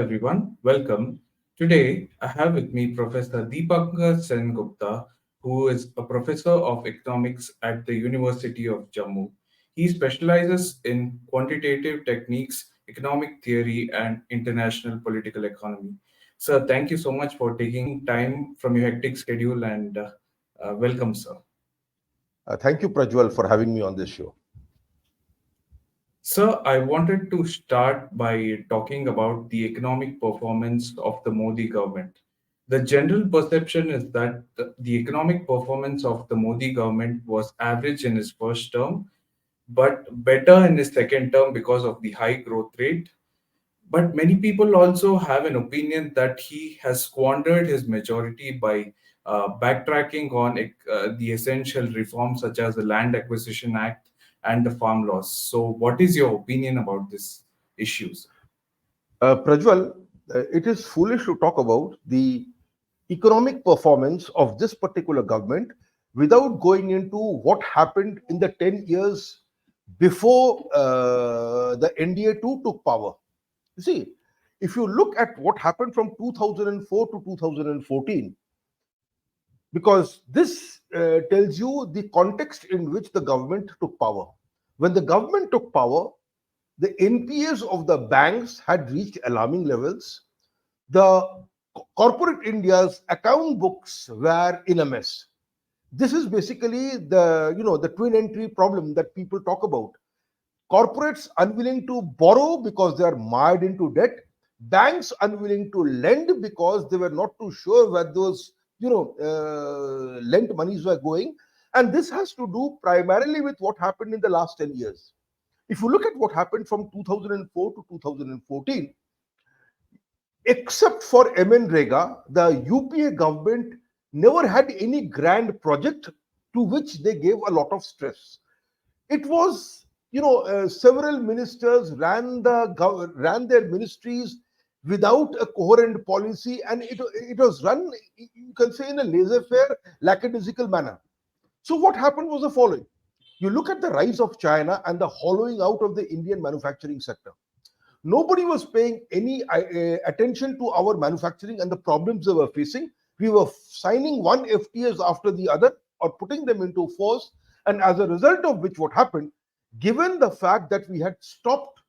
everyone, welcome. Today I have with me Professor Dipankar Sengupta, who is a professor of economics at the University of Jammu. He specializes in quantitative techniques, economic theory, and international political economy. Sir, thank you so much for taking time from your hectic schedule and welcome, sir. Thank you, Prajwal, for having me on this show. Sir, I wanted to start by talking about the economic performance of the Modi government. The general perception is that the economic performance of the Modi government was average in his first term, but better in his second term because of the high growth rate. But many people also have an opinion that he has squandered his majority by backtracking on the essential reforms such as the Land Acquisition Act and the farm laws. So, what is your opinion about these issues? Prajwal, it is foolish to talk about the economic performance of this particular government without going into what happened in the 10 years before the NDA 2 took power. You see, if you look at what happened from 2004 to 2014, because this tells you the context in which the government took power. When the government took power, the NPAs of the banks had reached alarming levels. The corporate India's account books were in a mess. This is basically the twin entry problem that people talk about. Corporates unwilling to borrow because they are mired into debt, banks unwilling to lend because they were not too sure where those lent monies were going, and this has to do primarily with what happened in the last 10 years. If you look at what happened from 2004 to 2014, except for MNREGA, the UPA government never had any grand project to which they gave a lot of stress. It was, several ministers ran their ministries without a coherent policy, and it was run, you can say, in a laissez-faire, lackadaisical manner. So what happened was the following. You look at the rise of China and the hollowing out of the Indian manufacturing sector. Nobody was paying any attention to our manufacturing and the problems they were facing. We were signing one FTAs after the other or putting them into force. And as a result of which, what happened, given the fact that we had stopped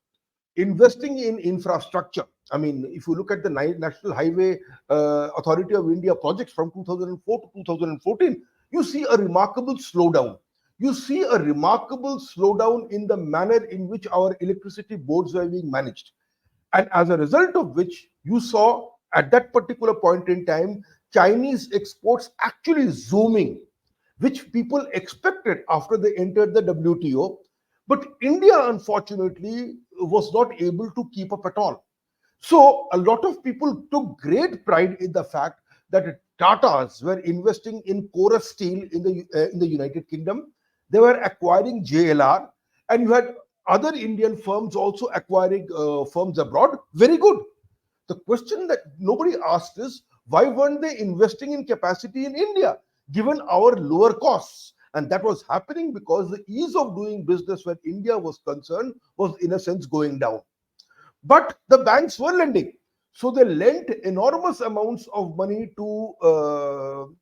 investing in infrastructure. I mean, if you look at the National Highway Authority of India projects from 2004 to 2014, you see a remarkable slowdown. You see a remarkable slowdown in the manner in which our electricity boards were being managed. And as a result of which, you saw at that particular point in time, Chinese exports actually zooming, which people expected after they entered the WTO. But India, unfortunately, was not able to keep up at all. So a lot of people took great pride in the fact that Tatas were investing in Chorus Steel in the United Kingdom. They were acquiring JLR, and you had other Indian firms also acquiring firms abroad. Very good. The question that nobody asked is, why weren't they investing in capacity in India, given our lower costs? And that was happening because the ease of doing business where India was concerned was, in a sense, going down. But the banks were lending. So they lent enormous amounts of money to,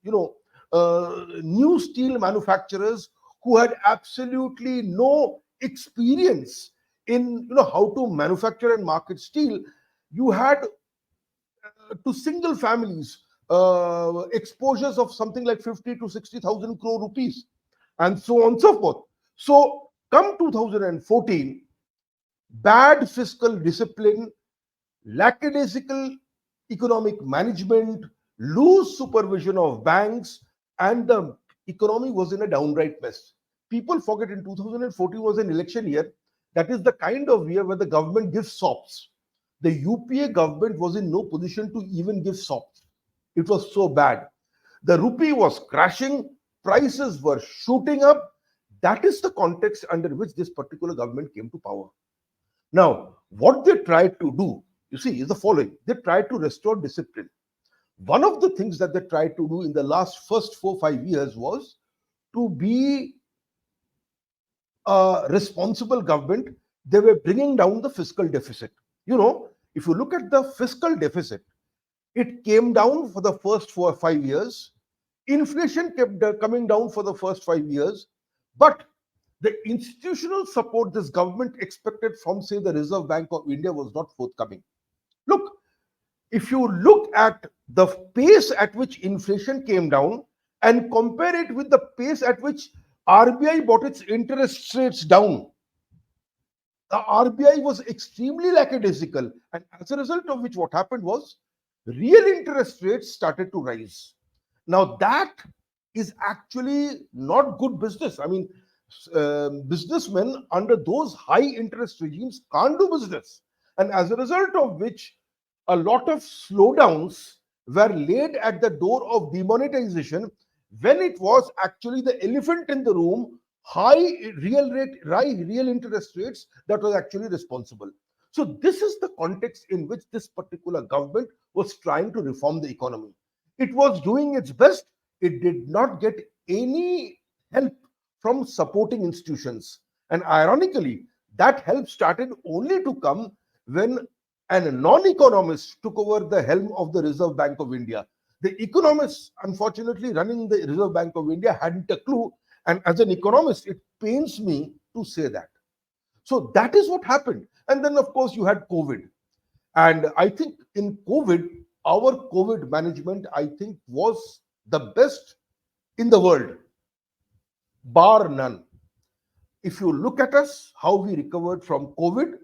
new steel manufacturers who had absolutely no experience in, how to manufacture and market steel. You had to single families exposures of something like 50 to 60,000 crore rupees, and so on and so forth. So come 2014, bad fiscal discipline, lackadaisical economic management, loose supervision of banks, and the economy was in a downright mess. People forget in 2014 was an election year. That is the kind of year where the government gives sops. The UPA government was in no position to even give sops. It was so bad. The rupee was crashing, prices were shooting up. That is the context under which this particular government came to power. Now, what they tried to do, you see, is the following. They tried to restore discipline. One of the things that they tried to do in the first 4 5 years was to be a responsible government. They were bringing down the fiscal deficit. If you look at the fiscal deficit, it came down for the first 4 or 5 years. Inflation kept coming down for the first 5 years. But the institutional support this government expected from, say, the Reserve Bank of India was not forthcoming. Look, if you look at the pace at which inflation came down and compare it with the pace at which RBI brought its interest rates down, the RBI was extremely lackadaisical. And as a result of which, what happened was real interest rates started to rise. Now, that is actually not good business. I mean, businessmen under those high interest regimes can't do business. And as a result of which, a lot of slowdowns were laid at the door of demonetization when it was actually the elephant in the room, high real interest rates, that was actually responsible. So this is the context in which this particular government was trying to reform the economy. It was doing its best. It did not get any help from supporting institutions. And ironically, that help started only to come when a non-economist took over the helm of the Reserve Bank of India. The economists, unfortunately, running the Reserve Bank of India hadn't a clue. And as an economist, it pains me to say that. So that is what happened. And then, of course, you had COVID. And I think in COVID, our COVID management, I think, was the best in the world, bar none. If you look at us, how we recovered from COVID,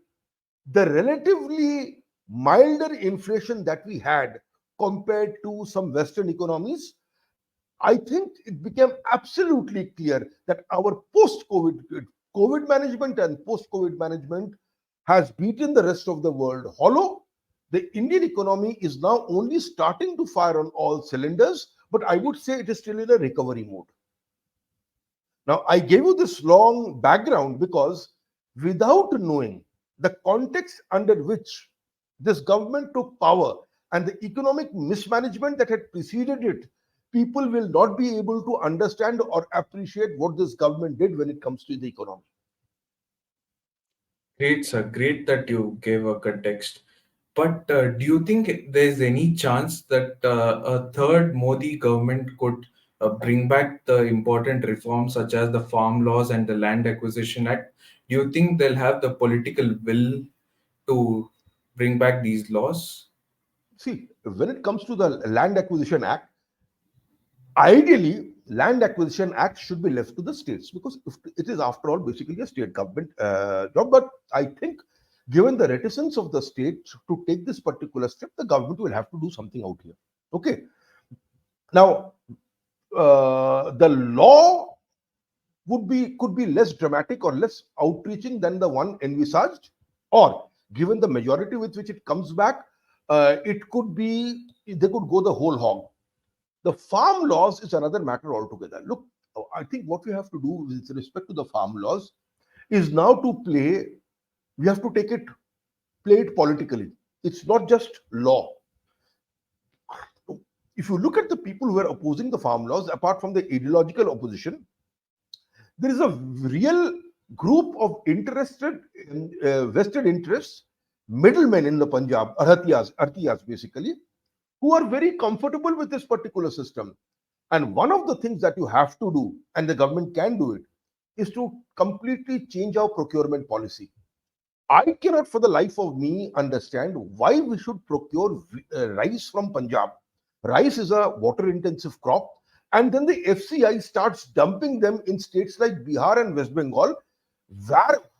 the relatively milder inflation that we had compared to some Western economies, I think it became absolutely clear that our COVID management and post-COVID management has beaten the rest of the world hollow. The Indian economy is now only starting to fire on all cylinders, but I would say it is still in a recovery mode. Now, I gave you this long background because without knowing the context under which this government took power and the economic mismanagement that had preceded it, people will not be able to understand or appreciate what this government did when it comes to the economy. Great, sir. Great that you gave a context. But do you think there's any chance that a third Modi government could bring back the important reforms such as the Farm Laws and the Land Acquisition Act? Do you think they'll have the political will to bring back these laws? See, when it comes to the Land Acquisition Act, ideally, Land Acquisition Act should be left to the states because it is, after all, basically a state government job. But I think, given the reticence of the state to take this particular step, the government will have to do something out here. Okay. Now, the law could be less dramatic or less outreaching than the one envisaged, or given the majority with which it comes back, it could be they could go the whole hog. The farm laws is another matter altogether. Look, I think what we have to do with respect to the farm laws is now to play. We have to play it politically. It's not just law. If you look at the people who are opposing the farm laws, apart from the ideological opposition, there is a real group of interested, vested interests, middlemen in the Punjab, artiyas basically, who are very comfortable with this particular system. And one of the things that you have to do, and the government can do it, is to completely change our procurement policy. I cannot for the life of me understand why we should procure rice from Punjab. Rice is a water intensive crop, and then the FCI starts dumping them in states like Bihar and West Bengal,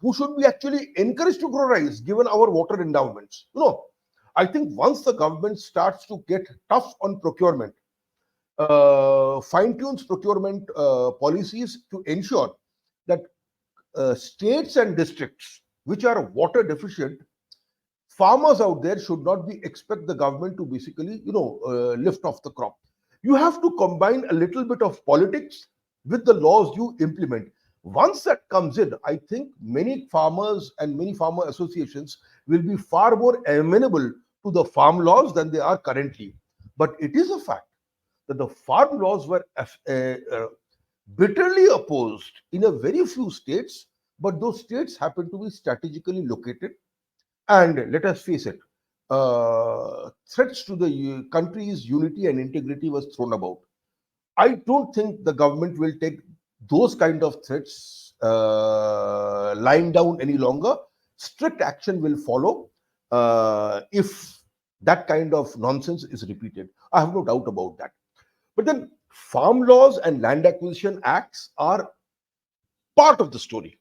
who should be actually encouraged to grow rice given our water endowments. I think once the government starts to get tough on procurement, fine tunes procurement policies to ensure that states and districts which are water deficient, farmers out there should not be expect the government to basically lift off the crop. You have to combine a little bit of politics with the laws you implement. Once that comes in, I think many farmers and many farmer associations will be far more amenable to the farm laws than they are currently. But it is a fact that the farm laws were bitterly opposed in a very few states, but those states happen to be strategically located. And let us face it, threats to the country's unity and integrity was thrown about. I don't think the government will take those kind of threats lying down any longer. Strict action will follow if that kind of nonsense is repeated. I have no doubt about that. But then farm laws and land acquisition acts are part of the story.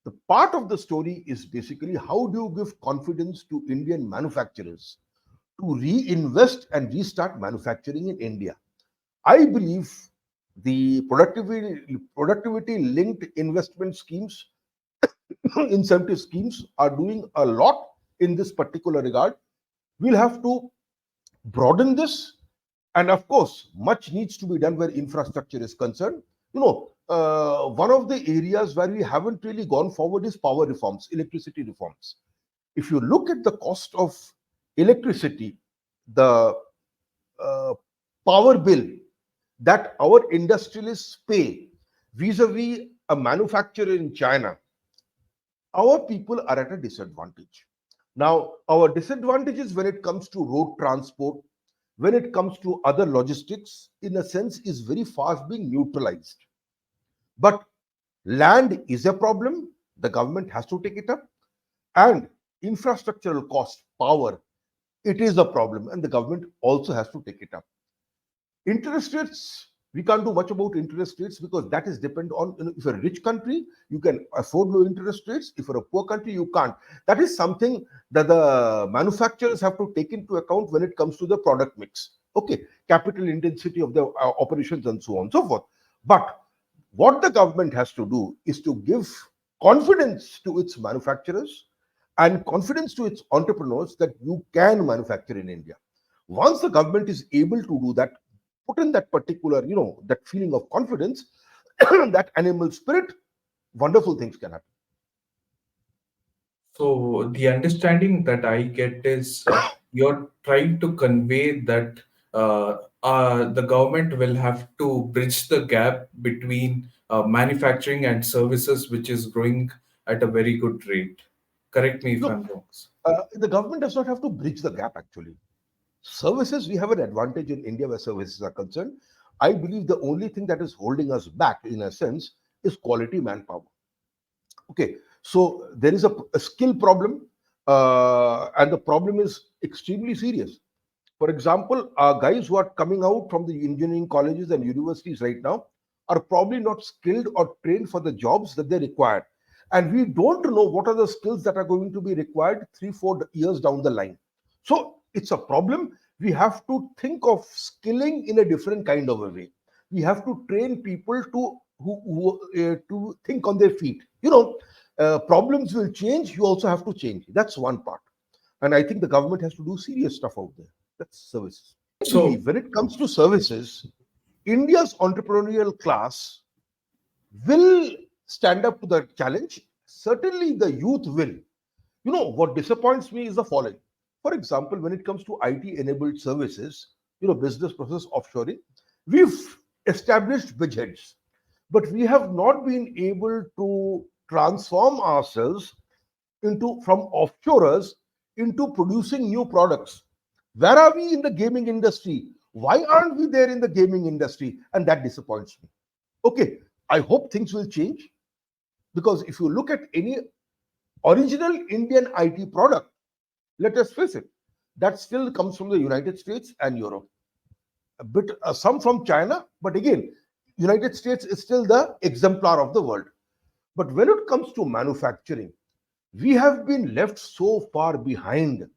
The part of the story is basically how do you give confidence to Indian manufacturers to reinvest and restart manufacturing in India? I believe the productivity linked investment schemes, incentive schemes are doing a lot in this particular regard. We'll have to broaden this, and of course, much needs to be done where infrastructure is concerned. One of the areas where we haven't really gone forward is power reforms, electricity reforms. If you look at the cost of electricity, the uh, power bill that our industrialists pay vis-a-vis a manufacturer in China, our people are at a disadvantage. Now, our disadvantages when it comes to road transport, when it comes to other logistics, in a sense, is very fast being neutralized. But land is a problem. The government has to take it up. And infrastructural cost, power, it is a problem. And the government also has to take it up. Interest rates, we can't do much about interest rates because that is depend on, if you're a rich country, you can afford low interest rates. If you're a poor country, you can't. That is something that the manufacturers have to take into account when it comes to the product mix. Okay, capital intensity of the operations and so on and so forth. But what the government has to do is to give confidence to its manufacturers and confidence to its entrepreneurs that you can manufacture in India. Once the government is able to do that, put in that particular, that feeling of confidence, that animal spirit, wonderful things can happen. So the understanding that I get is you're trying to convey that the government will have to bridge the gap between manufacturing and services, which is growing at a very good rate. Correct me if Look, I'm wrong. the government does not have to bridge the gap actually. Services, we have an advantage in India where services are concerned. I believe the only thing that is holding us back, in a sense, is quality manpower. Okay, so there is a skill problem, and the problem is extremely serious. For example, guys who are coming out from the engineering colleges and universities right now are probably not skilled or trained for the jobs that they require. And we don't know what are the skills that are going to be required 3, 4 years down the line. So it's a problem. We have to think of skilling in a different kind of a way. We have to train people to to think on their feet. Problems will change. You also have to change. That's one part. And I think the government has to do serious stuff out there. That's services. I So, believe when it comes to services, India's entrepreneurial class will stand up to the challenge. Certainly, the youth will. What disappoints me is the following. For example, when it comes to IT enabled services, business process offshoring, we've established bridgeheads, but we have not been able to transform ourselves into from offshorers into producing new products. Where are we in the gaming industry? Why aren't we there in the gaming industry? And that disappoints me. Okay, I hope things will change because if you look at any original Indian IT product, let us face it, that still comes from the United States and Europe. A bit, some from China, but again, United States is still the exemplar of the world. But when it comes to manufacturing, we have been left so far behind.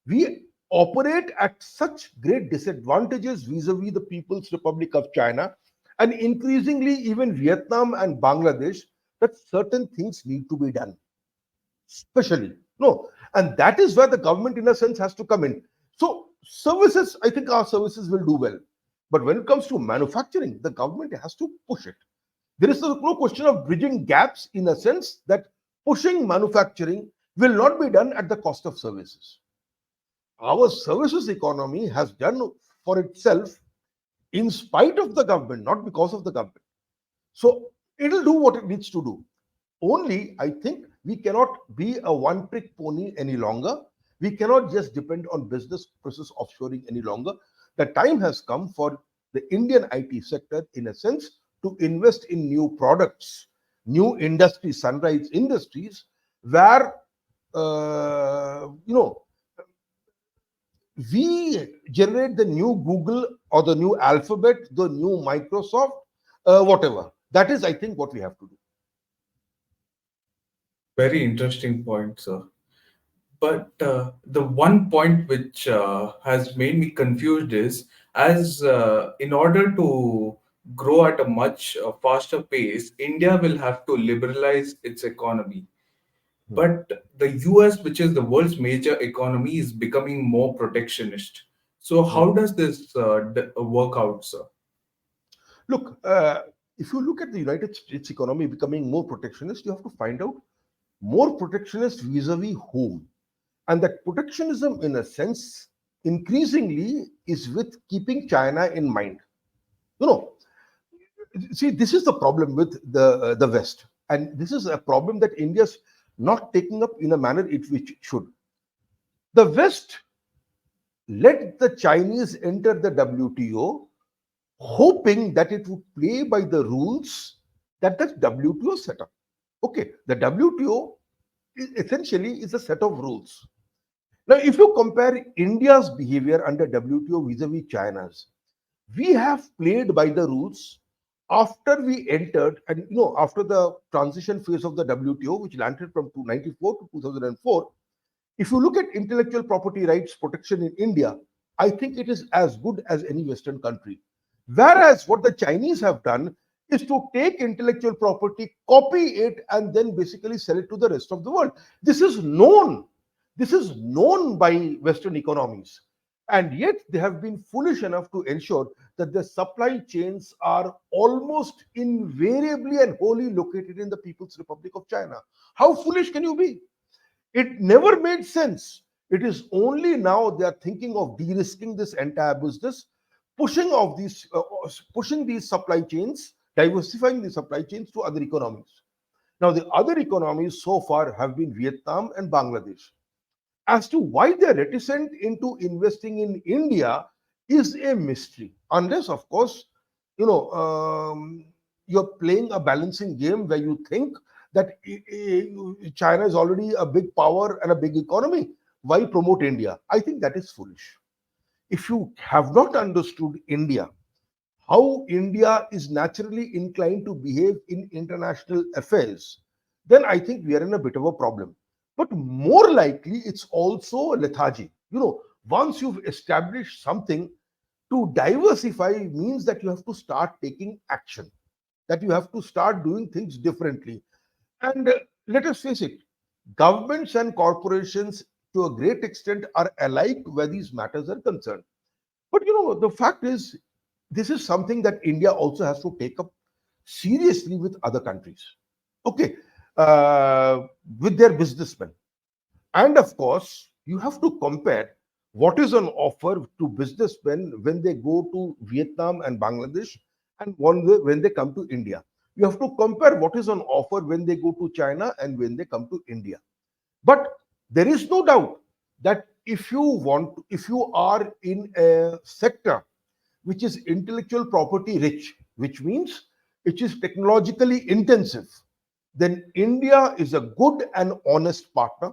We operate at such great disadvantages vis-a-vis the People's Republic of China and increasingly even Vietnam and Bangladesh, that certain things need to be done. Especially, no, and that is where the government, in a sense, has to come in. So, services, I think our services will do well. But when it comes to manufacturing, the government has to push it. There is no question of bridging gaps in a sense that pushing manufacturing will not be done at the cost of services. Our services economy has done for itself in spite of the government, not because of the government. So it'll do what it needs to do. Only, I think we cannot be a one trick pony any longer. We cannot just depend on business process offshoring any longer. The time has come for the Indian IT sector, in a sense, to invest in new products, new industries, sunrise industries, where you know we generate the new Google or the new Alphabet, the new Microsoft, whatever. That is, I think, what we have to do. Very interesting point, sir. But the one point which has made me confused is, as in order to grow at a much faster pace, India will have to liberalize its economy. Hmm. But the US, which is the world's major economy, is becoming more protectionist. So, Hmm. how does this work out, sir? Look, if you look at the United States economy becoming more protectionist, you have to find out more protectionist vis-a-vis whom. And that protectionism, in a sense, increasingly is with keeping China in mind. You know, see, this is the problem with the West, and this is a problem that India's not taking up in a manner which it should. The West let the Chinese enter the WTO, hoping that it would play by the rules that the WTO set up. Okay, the WTO essentially is a set of rules. Now, if you compare India's behavior under WTO vis-a-vis China's, we have played by the rules after we entered, and after the transition phase of the WTO, which landed from 1994 to 2004. If you look at intellectual property rights protection in India, I think it is as good as any Western country. Whereas what the Chinese have done is to take intellectual property, copy it, and then basically sell it to the rest of the world. This is known. This is known by Western economies. And yet they have been foolish enough to ensure that the supply chains are almost invariably and wholly located in the People's Republic of China. How foolish can you be? It never made sense. It is only now they are thinking of de-risking this entire business, pushing these supply chains, diversifying the supply chains to other economies. Now, the other economies so far have been Vietnam and Bangladesh. As to why they are reticent into investing in India is a mystery, unless, of course, you know you're playing a balancing game where you think that China is already a big power and a big economy. Why promote India? I think that is foolish. If you have not understood India, how India is naturally inclined to behave in international affairs, then I think we are in a bit of a problem. But more likely, it's also lethargy. Once you've established something, to diversify means that you have to start taking action, that you have to start doing things differently. And let us face it, governments and corporations to a great extent are alike where these matters are concerned. But the fact is, this is something that India also has to take up seriously with other countries. Okay, uh, with their businessmen. And of course, you have to compare what is on offer to businessmen when they go to Vietnam and Bangladesh and when they come to India. You have to compare what is on offer when they go to China and when they come to India. But there is no doubt that if you are in a sector which is intellectual property rich, which means it is technologically intensive, then India is a good and honest partner,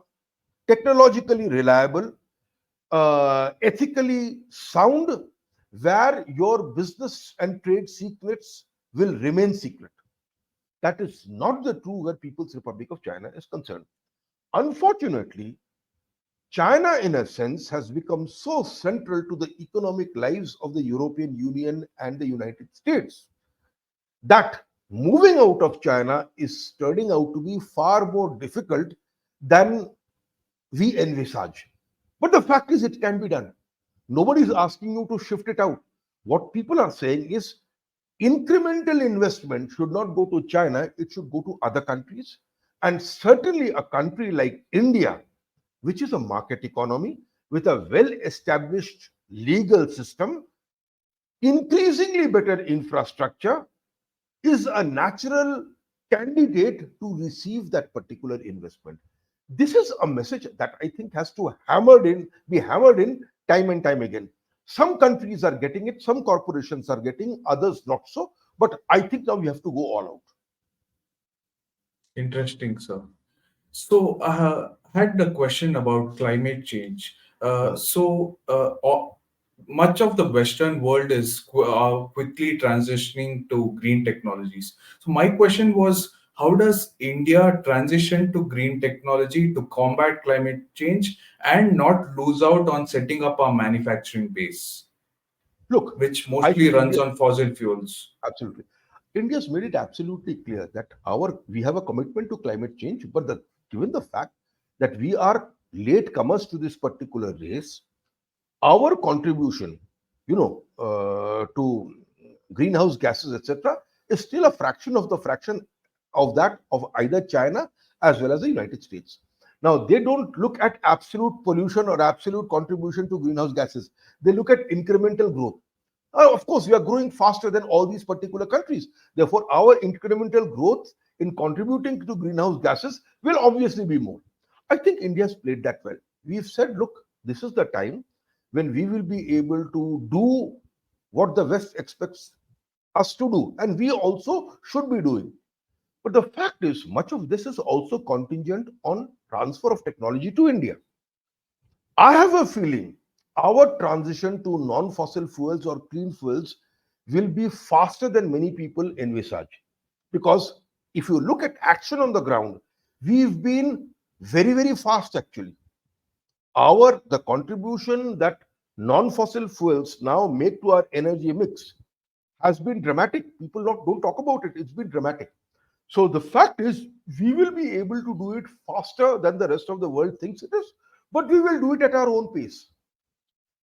technologically reliable, ethically sound, where your business and trade secrets will remain secret. That is not the true where People's Republic of China is concerned. Unfortunately, China, in a sense, has become so central to the economic lives of the European Union and the United States that moving out of China is turning out to be far more difficult than we envisage. But the fact is, it can be done. Nobody is asking you to shift it out. What people are saying is incremental investment should not go to China, it should go to other countries. And certainly a country like India, which is a market economy with a well established legal system, increasingly better infrastructure, is a natural candidate to receive that particular investment. This is a message that I think has to be hammered in time and time again. Some countries are getting it, some corporations are getting, others not so. But I think now we have to go all out. Interesting, sir. So, I had a question about climate change. Uh, Hmm. so, uh, o- Much of the Western world is quickly transitioning to green technologies. So, my question was, how does India transition to green technology to combat climate change and not lose out on setting up our manufacturing base, Look, which I mostly think runs India, on fossil fuels? absolutely. India's made it absolutely clear that our we have a commitment to climate change, but given the fact that we are late comers to this particular race, our contribution, to greenhouse gases, etc., is still a fraction of the fraction of that of either China as well as the United States. Now, they don't look at absolute pollution or absolute contribution to greenhouse gases. They look at incremental growth. Of course, we are growing faster than all these particular countries. Therefore, our incremental growth in contributing to greenhouse gases will obviously be more. I think India's played that well. We've said, look, this is the time when we will be able to do what the West expects us to do, and we also should be doing. But the fact is, much of this is also contingent on transfer of technology to India. I have a feeling our transition to non fossil fuels or clean fuels will be faster than many people envisage. Because if you look at action on the ground, we've been very, very fast actually. The contribution that non fossil fuels now make to our energy mix has been dramatic. People don't talk about it, it's been dramatic. So the fact is, we will be able to do it faster than the rest of the world thinks it is, but we will do it at our own pace.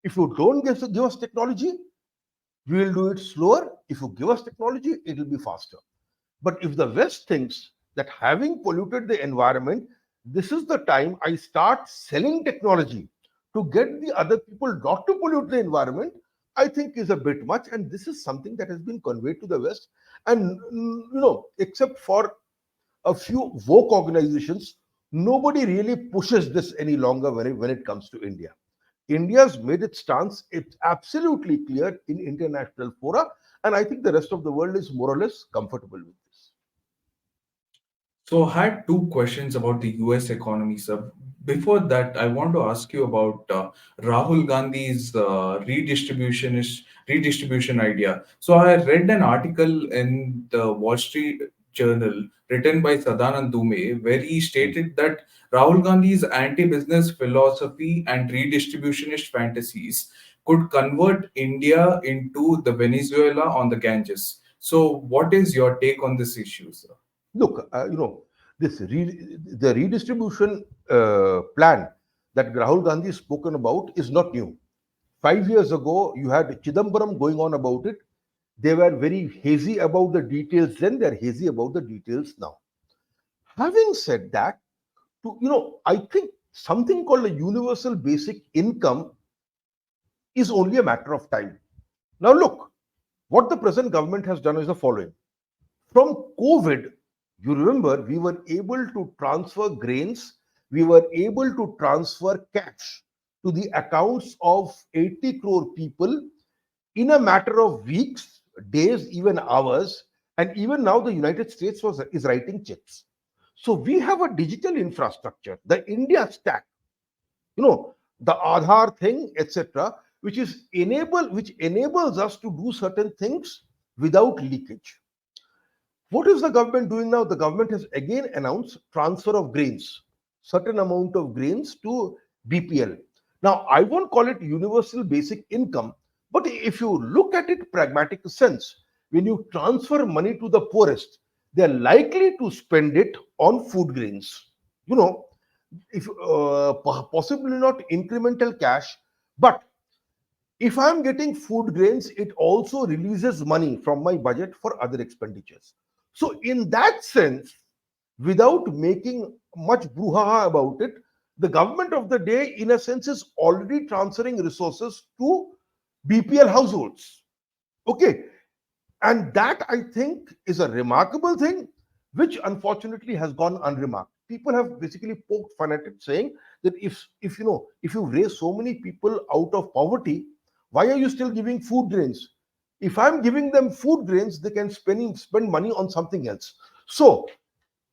If you don't give us technology, we will do it slower. If you give us technology, it will be faster. But if the West thinks that having polluted the environment, this is the time I start selling technology to get the other people not to pollute the environment, I think is a bit much. And this is something that has been conveyed to the West. And, except for a few woke organizations, nobody really pushes this any longer when it comes to India. India's made its stance. It's absolutely clear in international fora, and I think the rest of the world is more or less comfortable with this. So I had two questions about the US economy, sir. Before that, I want to ask you about Rahul Gandhi's redistribution idea. So I read an article in the Wall Street Journal written by Sadanand Dume where he stated that Rahul Gandhi's anti-business philosophy and redistributionist fantasies could convert India into the Venezuela on the Ganges. So what is your take on this issue, sir? Look, the redistribution plan that Rahul Gandhi has spoken about is not new. 5 years ago, you had Chidambaram going on about it. They were very hazy about the details then, they're hazy about the details now. Having said that, I think something called a universal basic income is only a matter of time. Now, look, what the present government has done is the following. From COVID, you remember, we were able to transfer grains, we were able to transfer cash to the accounts of 80 crore people in a matter of weeks, days, even hours. And even now, the United States is writing checks. So we have a digital infrastructure, the India stack, the Aadhaar thing, etc., which enables us to do certain things without leakage. What is the government doing now? The government has again announced transfer of grains, certain amount of grains to BPL. Now, I won't call it universal basic income, but if you look at it pragmatic sense, when you transfer money to the poorest, they're likely to spend it on food grains. You know, if possibly not incremental cash, but if I'm getting food grains, it also releases money from my budget for other expenditures. So, in that sense, without making much brouhaha about it, the government of the day, in a sense, is already transferring resources to BPL households. Okay. And that I think is a remarkable thing, which unfortunately has gone unremarked. people have basically poked fun at it, saying that if if you raise so many people out of poverty, why are you still giving food grains? If I'm giving them food grains, they can spend money on something else. So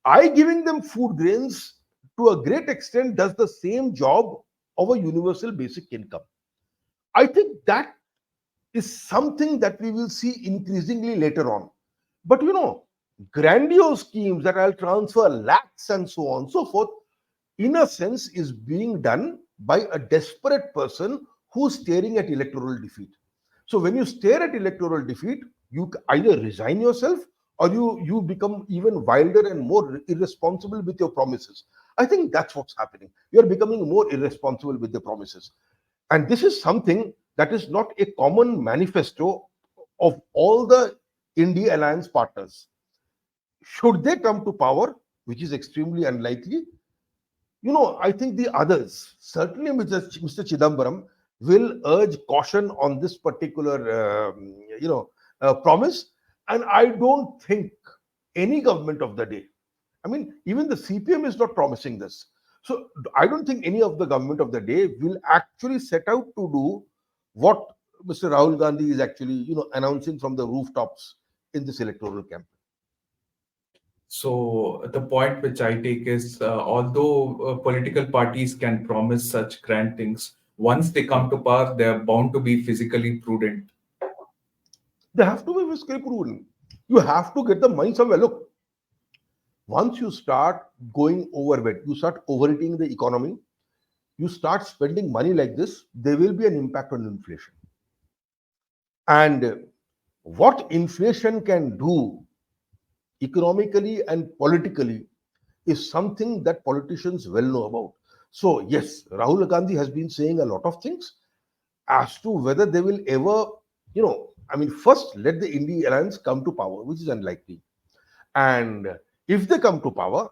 I giving them food grains to a great extent does the same job of a universal basic income. I think that is something that we will see increasingly later on. But grandiose schemes that I'll transfer lakhs and so on and so forth, in a sense, is being done by a desperate person who's staring at electoral defeat. So when you stare at electoral defeat, you either resign yourself or you become even wilder and more irresponsible with your promises. I think that's what's happening. You're becoming more irresponsible with your promises. And this is something that is not a common manifesto of all the India alliance partners. Should they come to power, which is extremely unlikely, I think the others, certainly Mr. Chidambaram, will urge caution on this particular, promise. And I don't think any government of the day, I mean, even the CPM is not promising this. So I don't think any of the government of the day will actually set out to do what Mr. Rahul Gandhi is actually, announcing from the rooftops in this electoral campaign. So the point which I take is, although political parties can promise such grand things, once they come to power, they are bound to be physically prudent. They have to be fiscally prudent. You have to get the money somewhere. Look, once you start going overweight, you start overeating the economy, you start spending money like this, there will be an impact on inflation. And what inflation can do economically and politically is something that politicians well know about. So, yes, Rahul Gandhi has been saying a lot of things. As to whether they will ever, first let the India alliance come to power, which is unlikely. And if they come to power,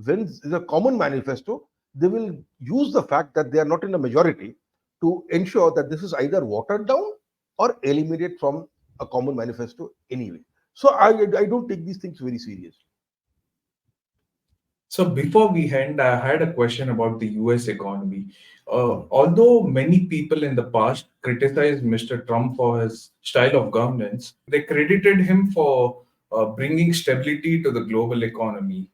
when the common manifesto, they will use the fact that they are not in a majority to ensure that this is either watered down or eliminated from a common manifesto anyway. So I don't take these things very seriously. So before we end, I had a question about the US economy. Although many people in the past criticized Mr. Trump for his style of governance, they credited him for bringing stability to the global economy.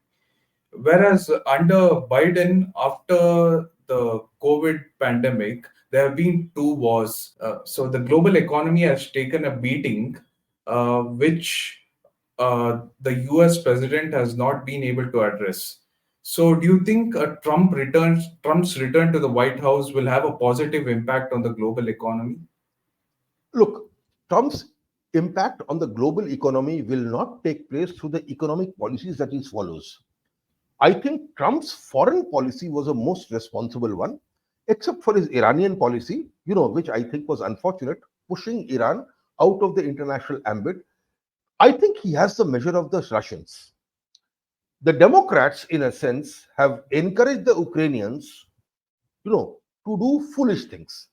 Whereas under Biden, after the COVID pandemic, there have been two wars. So the global economy has taken a beating, which the US president has not been able to address. So do you think Trump's return to the White House will have a positive impact on the global economy? Look, Trump's impact on the global economy will not take place through the economic policies that he follows. I think Trump's foreign policy was a most responsible one, except for his Iranian policy, which I think was unfortunate, pushing Iran out of the international ambit. I think he has the measure of the Russians. The Democrats, in a sense, have encouraged the Ukrainians, to do foolish things.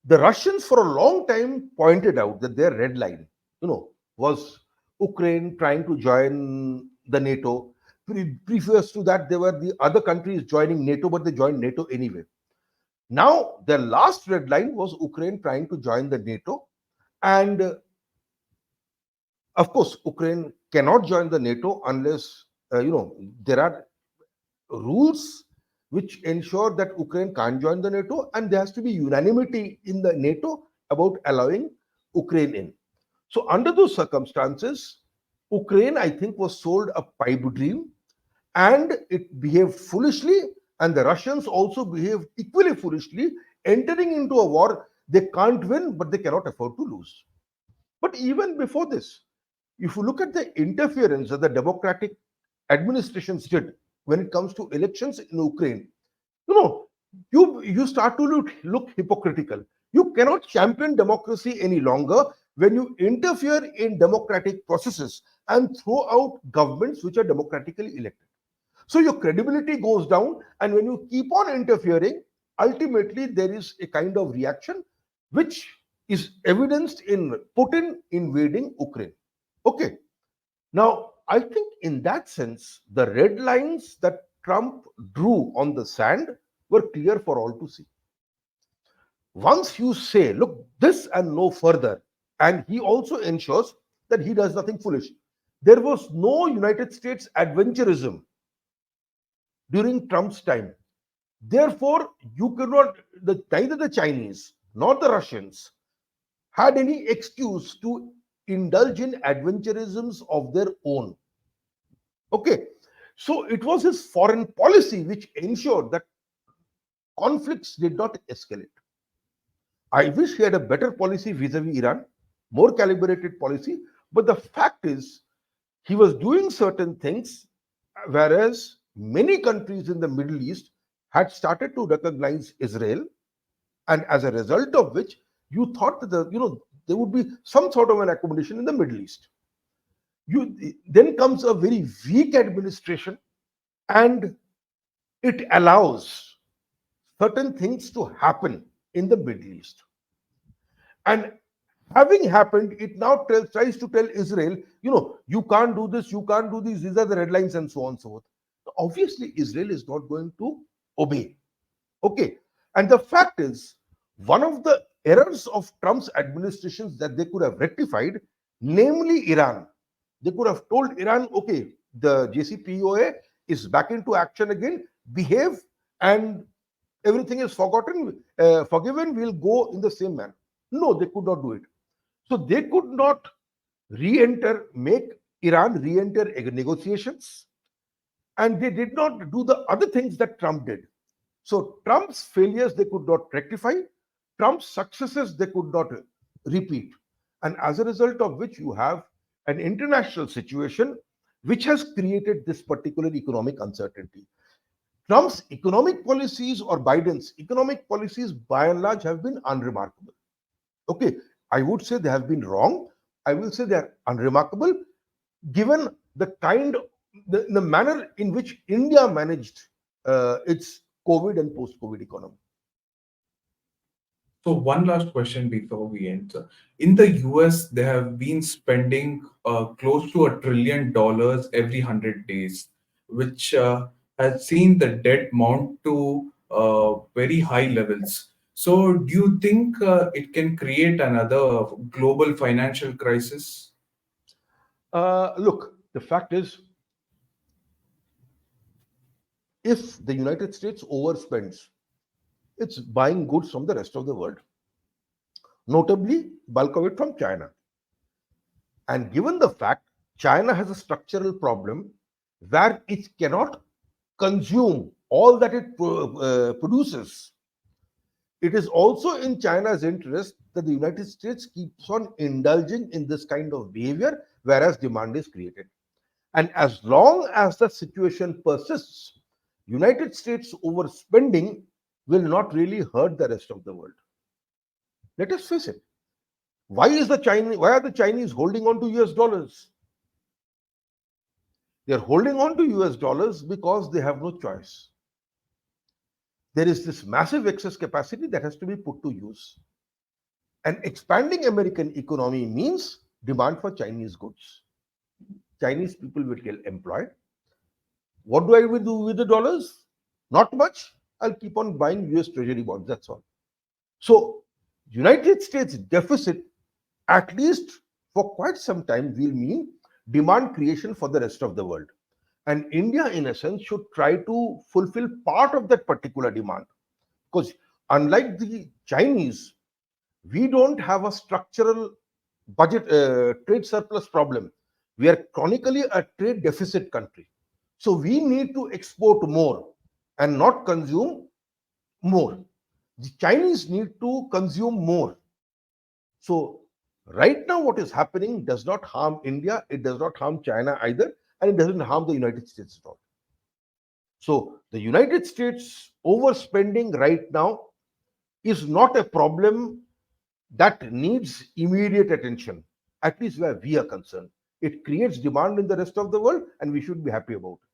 The Russians, for a long time, pointed out that their red line, was Ukraine trying to join the NATO. Previous to that, there were the other countries joining NATO, but they joined NATO anyway. Now, their last red line was Ukraine trying to join the NATO. And of course, Ukraine cannot join the NATO unless, there are rules which ensure that Ukraine can't join the NATO, and there has to be unanimity in the NATO about allowing Ukraine in. So, under those circumstances, Ukraine, I think, was sold a pipe dream, and it behaved foolishly, and the Russians also behaved equally foolishly, entering into a war they can't win, but they cannot afford to lose. But even before this, if you look at the interference that the democratic administrations did when it comes to elections in Ukraine, you know, you start to look hypocritical. You cannot champion democracy any longer when you interfere in democratic processes and throw out governments which are democratically elected. So your credibility goes down, and when you keep on interfering, ultimately there is a kind of reaction which is evidenced in Putin invading Ukraine. Okay. Now, I think in that sense, the red lines that Trump drew on the sand were clear for all to see. Once you say, look, this and no further, and he also ensures that he does nothing foolish. There was no United States adventurism during Trump's time. Therefore, you cannot, neither the Chinese nor the Russians had any excuse to indulge in adventurisms of their own. Okay. So it was his foreign policy which ensured that conflicts did not escalate. I wish he had a better policy vis-a-vis Iran, more calibrated policy. But the fact is, he was doing certain things, whereas many countries in the Middle East had started to recognize Israel, and as a result of which, you thought that there would be some sort of an accommodation in the Middle East. Then comes a very weak administration, and it allows certain things to happen in the Middle East. And having happened, it now tries to tell Israel, you can't do this, you can't do this, these are the red lines, and so on and so forth. Obviously, Israel is not going to obey. Okay. And the fact is, one of the errors of Trump's administrations that they could have rectified, namely Iran, they could have told Iran, okay, the JCPOA is back into action again, behave, and everything is forgiven, we'll go in the same manner. No, they could not do it. So they could not make Iran re-enter negotiations, and they did not do the other things that Trump did. So Trump's failures they could not rectify, Trump's successes they could not repeat. And as a result of which, you have an international situation which has created this particular economic uncertainty. Trump's economic policies or Biden's economic policies by and large have been unremarkable. Okay, I would say they have been wrong. I will say they are unremarkable given the manner in which India managed its COVID and post-COVID economy. So one last question before we end. Sir. In the US, they have been spending close to $1 trillion every 100 days, which has seen the debt mount to very high levels. So do you think it can create another global financial crisis? Look, the fact is, if the United States overspends, it's buying goods from the rest of the world, notably bulk of it from China. And given the fact China has a structural problem where it cannot consume all that it produces, it is also in China's interest that the United States keeps on indulging in this kind of behavior, whereas demand is created. And as long as the situation persists, United States overspending will not really hurt the rest of the world. Let us face it. Why are the Chinese holding on to US dollars? They are holding on to US dollars because they have no choice. There is this massive excess capacity that has to be put to use. And expanding American economy means demand for Chinese goods. Chinese people will get employed. What do I will do with the dollars? Not much. I'll keep on buying US Treasury bonds. That's all. So, United States deficit, at least for quite some time, will mean demand creation for the rest of the world. And India, in a sense, should try to fulfill part of that particular demand. Because unlike the Chinese, we don't have a structural budget trade surplus problem. We are chronically a trade deficit country. So we need to export more and not consume more. The Chinese need to consume more. So right now what is happening does not harm India, it does not harm China either, and it doesn't harm the United States at all. So the United States overspending right now is not a problem that needs immediate attention, at least where we are concerned. It creates demand in the rest of the world, and we should be happy about it.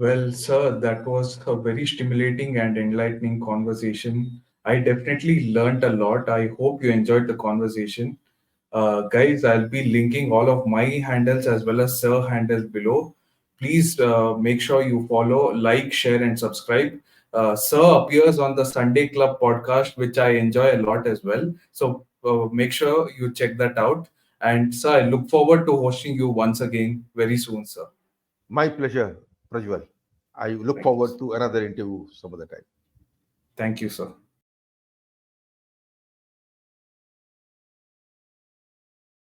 Well, sir, that was a very stimulating and enlightening conversation. I definitely learned a lot. I hope you enjoyed the conversation. Guys, I'll be linking all of my handles as well as Sir handles below. Please make sure you follow, like, share, and subscribe. Sir appears on the Sunday Club podcast, which I enjoy a lot as well. So make sure you check that out. And sir, I look forward to hosting you once again very soon, sir. My pleasure, Prajwal. I look Thank you. forward to another interview some other time. Thank you, sir.